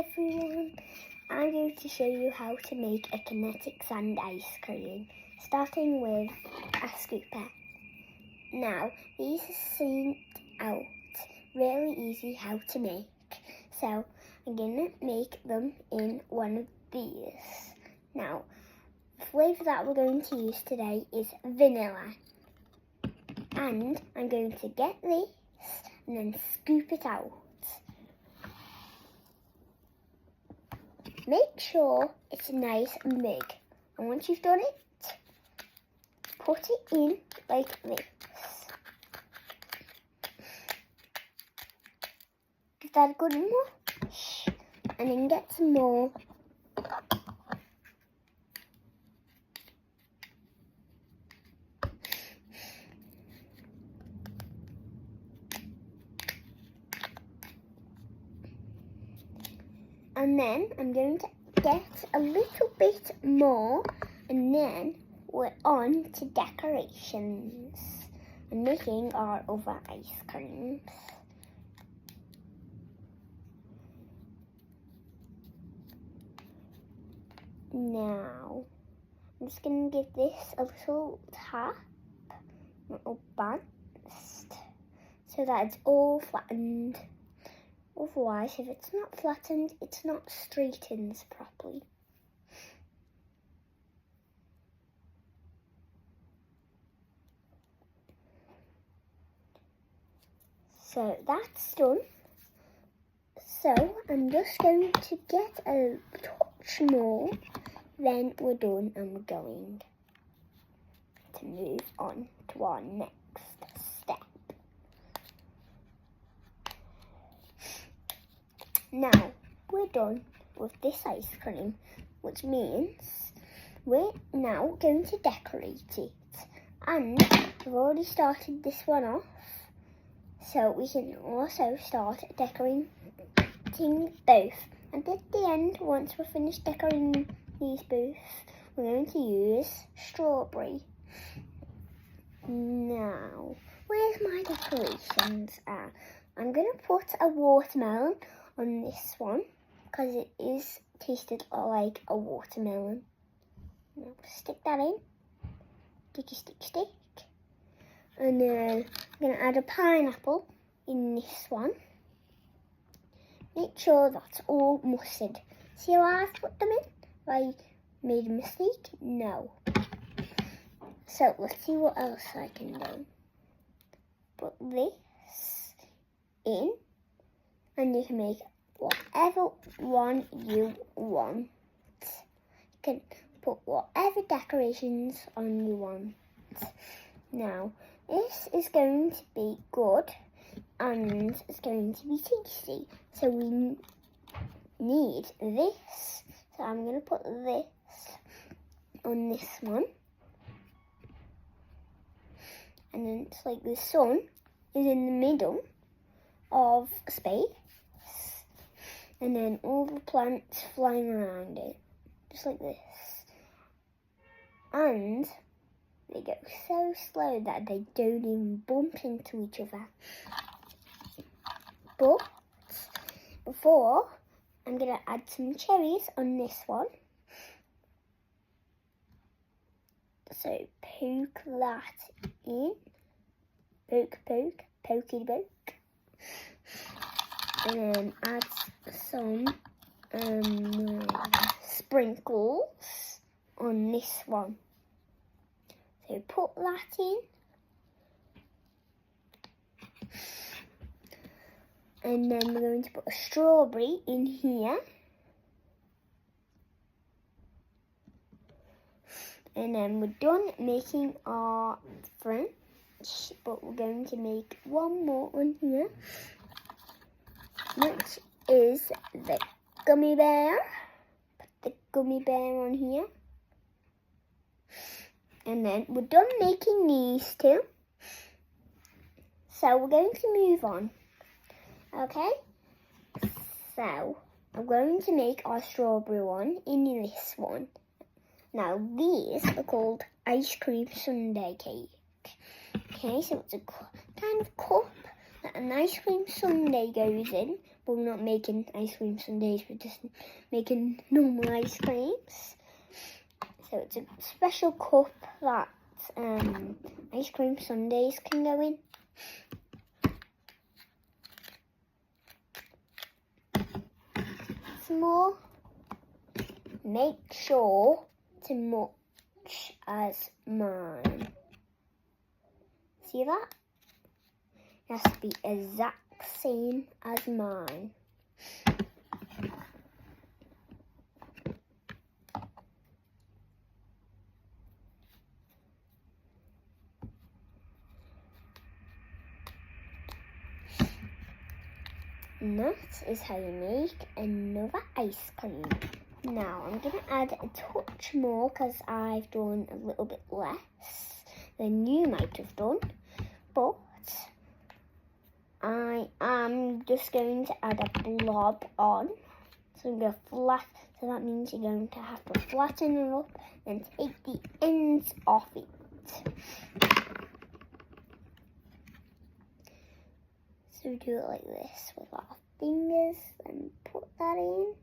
everyone, I'm going to show you how to make a kinetic sand ice cream, starting with a scooper. Now, these seem out really easy how to make, so I'm going to make them in one of these. Now, the flavour that we're going to use today is vanilla, and I'm going to get this and then scoop it out. Make sure it's nice and big, and once you've done it, put it in like this. Give that a good mush, and then get some more. And then I'm going to get a little bit more, and then we're on to decorations and making our other ice creams. Now, I'm just going to give this a little tap, a little bounce, so that it's all flattened. Otherwise, if it's not flattened, it's not straightened properly. So that's done. So I'm just going to get a touch more, then we're done and we're going to move on to our next step. Now, we're done with this ice cream, which means we're now going to decorate it. And we've already started this one off, so we can also start decorating both. And at the end, once we're finished decorating these both, we're going to use strawberry. Now, where's my decorations at? I'm going to put a watermelon on this one because it is tasted like a watermelon. Now stick that in, stick, and then I'm going to add a pineapple in this one. Make sure that's all mustard. See how I've put them in? Have I made a mistake? No. So let's see what else I can do. Put this in, and you can make whatever one you want. You can put whatever decorations on you want. Now, this is going to be good and it's going to be tasty. So we need this. So I'm going to put this on this one. And then it's like the sun is in the middle of space. And then all the plants flying around it, just like this. And they go so slow that they don't even bump into each other. But before, I'm going to add some cherries on this one. So poke that in. Pokey poke. And then add some sprinkles on this one. So put that in. And then we're going to put a strawberry in here. And then we're done making our French, but we're going to make one more on here, which is the gummy bear. Put the gummy bear on here. And then we're done making these two. So we're going to move on. Okay? So I'm going to make our strawberry one in this one. Now these are called ice cream sundae cake. Okay, so it's a kind of cup that an ice cream sundae goes in but we're not making ice cream sundaes, we're just making normal ice creams. So it's a special cup that ice cream sundaes can go in. Some more. Make sure to much as mine. See that? It has to be exact same as mine. And that is how you make another ice cream. Now I'm going to add a touch more because I've done a little bit less than you might have done. But I am just going to add a blob on. So I'm going to so that means you're going to have to flatten it up and take the ends off it. So we do it like this with our fingers and put that in.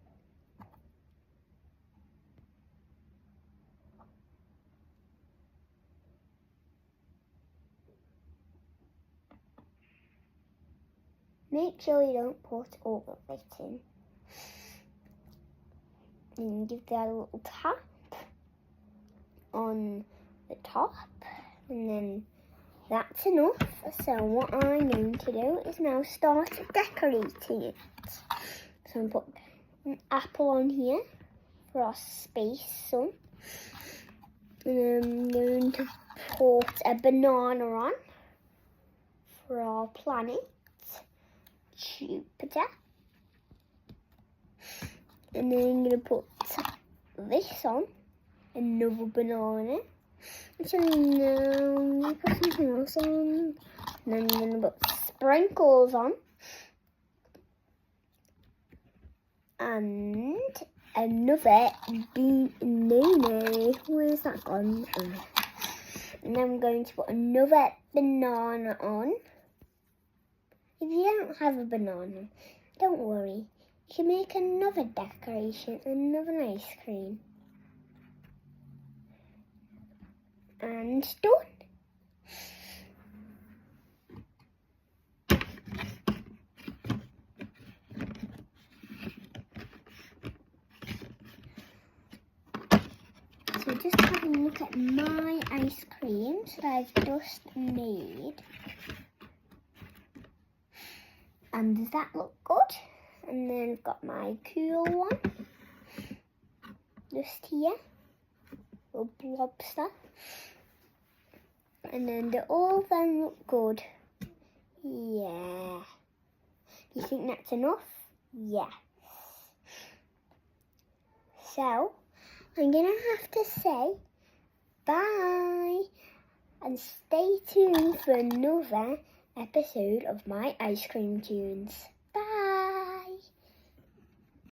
Make sure you don't put all of it in. And give that a little tap on the top, and then that's enough. So what I'm going to do is now start decorating it. So I'm going to put an apple on here for our space sun. And I'm going to put a banana on for our planet, Jupiter. And then I'm going to put this on, another banana. So now I'm going to put something else on. And then I'm going to put sprinkles on. And another banana. Where's that gone? And then I'm going to put another banana on. If you don't have a banana, don't worry. You can make another decoration, another ice cream. And done. So just have a look at my ice creams that I've just made. And does that look good? And then I've got my cool one. Just here. Little blobster. And then they all then look good. Yeah. Do you think that's enough? Yes. So, I'm going to have to say bye. And stay tuned for another episode of my ice cream tunes.